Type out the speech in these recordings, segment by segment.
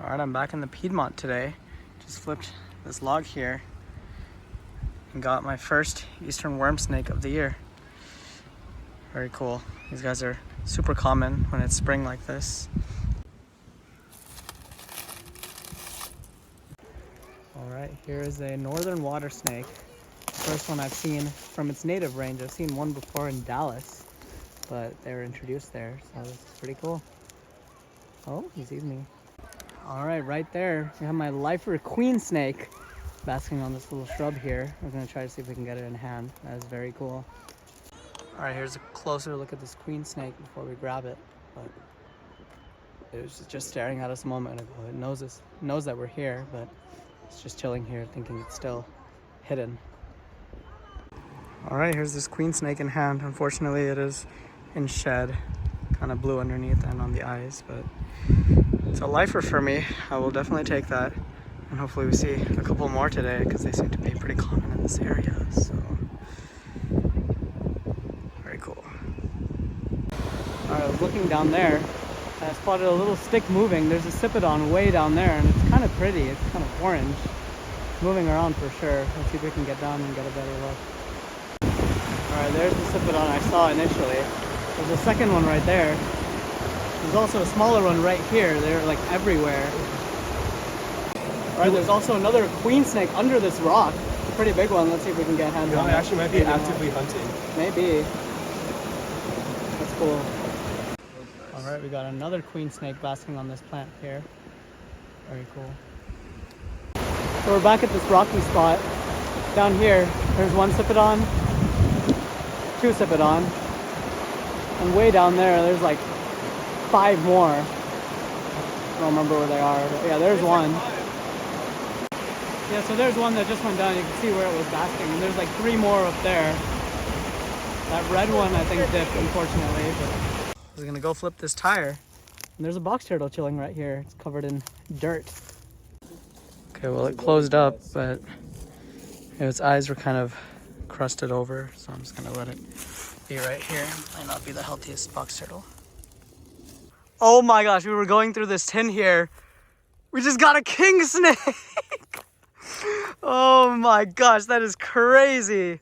All right, I'm back in the Piedmont today. Just flipped this log here and got my first eastern worm snake of the year. Very cool. These guys are super common when it's spring like this. All right, here is a northern water snake. The first one I've seen from its native range. I've seen one before in Dallas, but they were introduced there, so it's pretty cool. Oh, he sees me. All right, right there, we have my lifer queen snake basking on this little shrub here. We're gonna try to see if we can get it in hand. That is very cool. All right, here's a closer look at this queen snake before we grab it. But it was just staring at us a moment ago. It knows that we're here, but it's just chilling here, thinking it's still hidden. All right, here's this queen snake in hand. Unfortunately, it is in shed, kind of blue underneath and on the eyes, but it's a lifer for me. I will definitely take that. And hopefully we see a couple more today because they seem to be pretty common in this area, so very cool. All right, I was looking down there and I spotted a little stick moving. There's a Cypodon way down there and it's kind of pretty. It's kind of orange. It's moving around for sure. Let's see if we can get down and get a better look. All right, there's the Cypodon I saw initially. There's a second one right there. There's also a smaller one right here. They're like everywhere. All right, there's also another queen snake under this rock. It's a pretty big one. Let's see if we can get hands on it. It actually might be actively hunting. Maybe. That's cool. All right, we got another queen snake basking on this plant here. Very cool. So we're back at this rocky spot. Down here, there's one Cypodon, two Cypodon, and way down there, there's like 5 more. I don't remember where they are, but yeah, there's one. Yeah, so there's one that just went down. You can see where it was basking, and there's like 3 more up there. That red one, I think, dipped, unfortunately. But I was gonna go flip this tire, and there's a box turtle chilling right here. It's covered in dirt. Okay, well, it closed up, but its eyes were kind of crusted over, so I'm just gonna let it be right here. Might not be the healthiest box turtle. Oh my gosh, we were going through this tin here. We just got a king snake. Oh my gosh, that is crazy.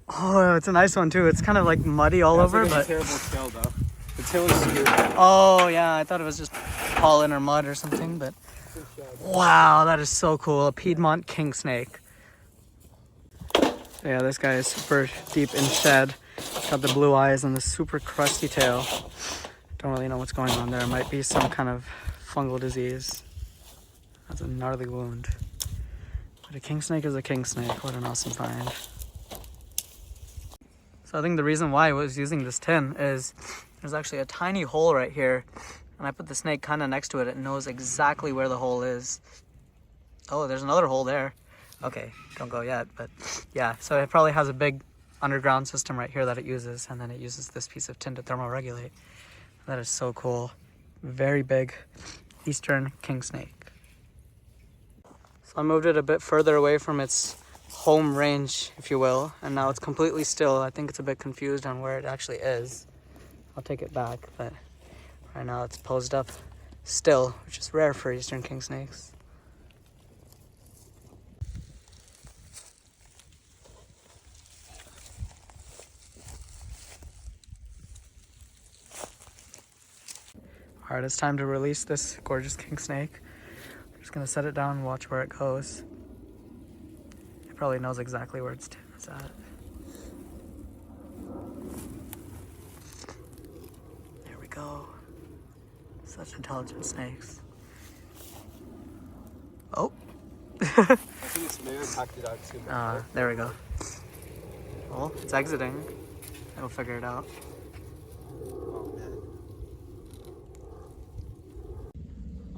Oh, it's a nice one too. It's kind of like muddy all over, like but a terrible tail though. The tail is weird. Oh yeah, I thought it was just pollen or mud or something, but wow, that is so cool. A Piedmont king snake. Yeah, this guy is super deep in shed. Got the blue eyes and the super crusty tail. Don't really know what's going on there. It might be some kind of fungal disease. That's a gnarly wound. But a king snake is a king snake. What an awesome find. So I think the reason why I was using this tin is there's actually a tiny hole right here. And I put the snake kind of next to it. It knows exactly where the hole is. Oh, there's another hole there. Okay, don't go yet, but yeah. So it probably has a big underground system right here that it uses, and then it uses this piece of tin to thermoregulate. That is so cool. Very big eastern king snake. So I moved it a bit further away from its home range, if you will, and now it's completely still. I think it's a bit confused on where it actually is. I'll take it back, but right now it's posed up still, which is rare for eastern king snakes. All right, it's time to release this gorgeous king snake. I'm just gonna set it down and watch where it goes. It probably knows exactly where it's at. There we go. Such intelligent snakes. Oh. I think it's maybe packed it out too much. There we go. Well, it's exiting. It'll figure it out.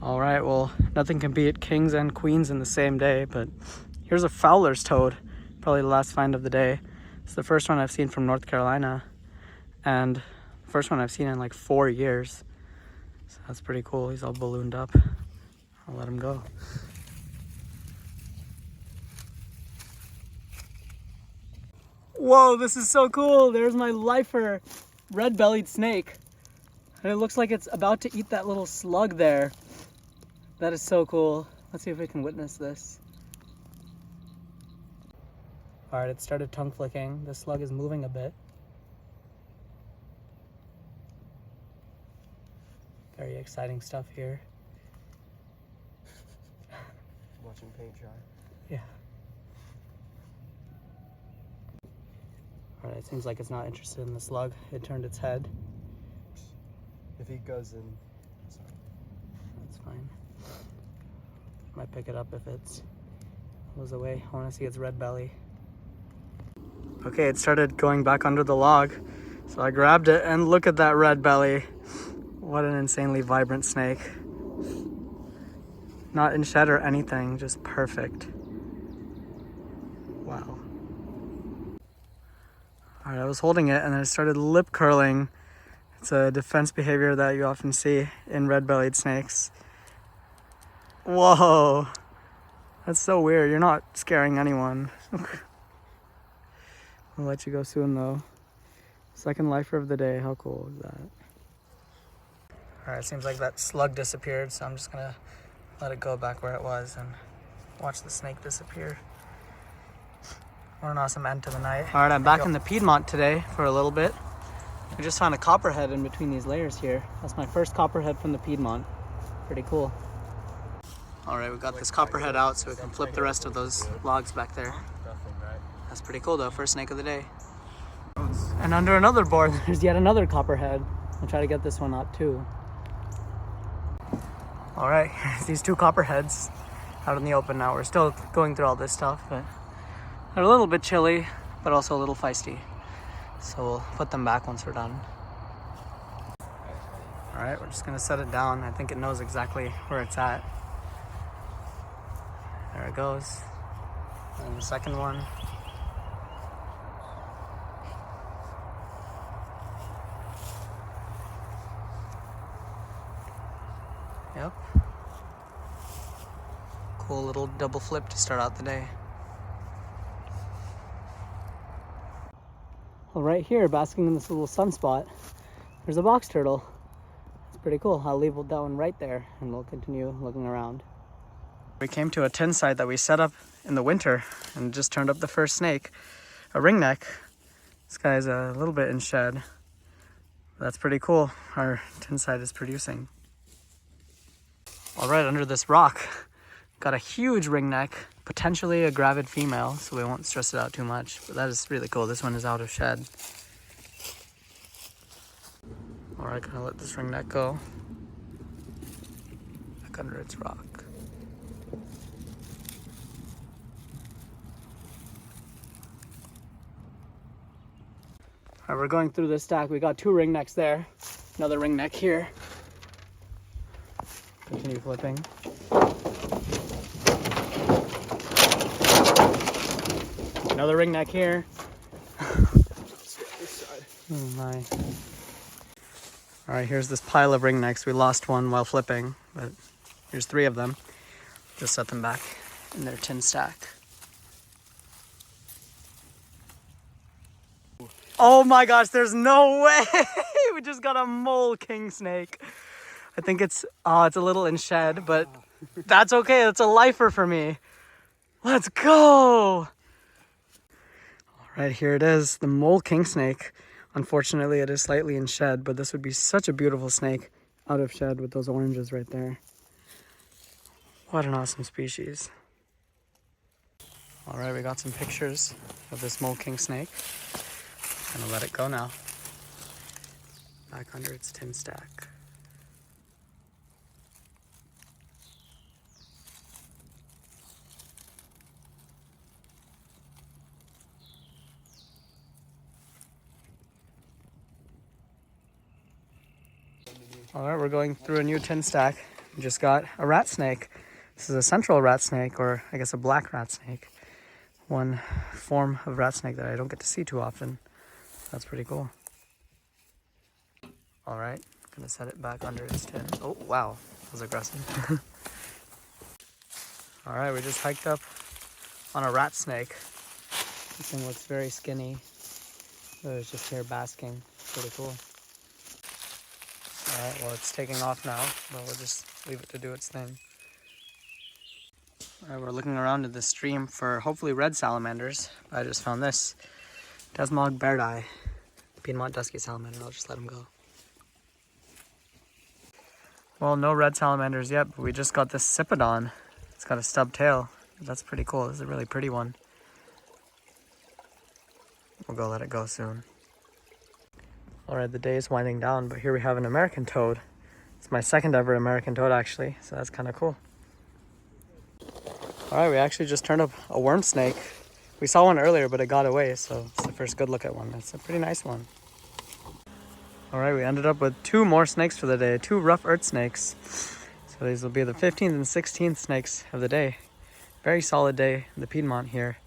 All right, well, nothing can beat kings and queens in the same day, but here's a Fowler's toad, probably the last find of the day. It's the first one I've seen from North Carolina, and the first one I've seen in like 4 years. So that's pretty cool. He's all ballooned up. I'll let him go. Whoa, this is so cool. There's my lifer, red-bellied snake. And it looks like it's about to eat that little slug there. That is so cool. Let's see if we can witness this. All right, it started tongue flicking. The slug is moving a bit. Very exciting stuff here. Watching paint dry. Yeah. All right, it seems like it's not interested in the slug. It turned its head. If he goes in, sorry. That's fine. Might pick it up if it's goes away. I want to see its red belly. Okay, it started going back under the log. So I grabbed it and look at that red belly. What an insanely vibrant snake. Not in shed or anything, just perfect. Wow. All right, I was holding it and then it started lip curling. It's a defense behavior that you often see in red-bellied snakes. Whoa, that's so weird. You're not scaring anyone. I'll let you go soon though. Second lifer of the day, how cool is that? All right, it seems like that slug disappeared, so I'm just gonna let it go back where it was and watch the snake disappear. What an awesome end to the night. All right, I'm back in the Piedmont today for a little bit. I just found a copperhead in between these layers here. That's my first copperhead from the Piedmont. Pretty cool. All right, we got this copperhead out so we can flip the rest of those logs back there. That's pretty cool though, first snake of the day. And under another board, there's yet another copperhead. I'll try to get this one up too. All right, these two copperheads out in the open now. We're still going through all this stuff, but they're a little bit chilly, but also a little feisty. So we'll put them back once we're done. All right, we're just gonna set it down. I think it knows exactly where it's at. There it goes. And the second one. Yep. Cool little double flip to start out the day. Well, right here, basking in this little sunspot, there's a box turtle. It's pretty cool. I'll leave that one right there and we'll continue looking around. We came to a tin site that we set up in the winter and just turned up the first snake, a ringneck. This guy's a little bit in shed. That's pretty cool. Our tin site is producing. All right, under this rock, got a huge ringneck, potentially a gravid female, so we won't stress it out too much, but that is really cool. This one is out of shed. All right, gonna let this ringneck go back under its rock. All right, we're going through this stack. We got two ringnecks there, another ringneck here. Continue flipping. Another ringneck here. Oh my. All right, here's this pile of ringnecks. We lost one while flipping, but here's three of them. Just set them back in their tin stack. Oh my gosh, there's no way! We just got a mole king snake. I think it's a little in shed, but that's okay. That's a lifer for me. Let's go! All right, here it is, the mole king snake. Unfortunately, it is slightly in shed, but this would be such a beautiful snake out of shed with those oranges right there. What an awesome species. All right, we got some pictures of this mole king snake. Gonna let it go now. Back under its tin stack. All right, we're going through a new tin stack. We just got a rat snake. This is a central rat snake, or I guess a black rat snake. One form of rat snake that I don't get to see too often. That's pretty cool. All right, gonna set it back under its tin. Oh, wow, that was aggressive. All right, we just hiked up on a rat snake. This thing looks very skinny. It was just here basking. Pretty cool. Alright, well it's taking off now, but we'll just leave it to do its thing. Alright, we're looking around at the stream for hopefully red salamanders. I just found this. Desmog bairdi, Piedmont dusky salamander. I'll just let him go. Well, no red salamanders yet, but we just got this Cypodon. It's got a stub tail. That's pretty cool. This is a really pretty one. We'll go let it go soon. Alright, the day is winding down, but here we have an American toad. It's my second ever American toad actually, so that's kind of cool. Alright, we actually just turned up a worm snake. We saw one earlier, but it got away, so it's the first good look at one. It's a pretty nice one. Alright, we ended up with 2 more snakes for the day, 2 rough earth snakes. So these will be the 15th and 16th snakes of the day. Very solid day in the Piedmont here.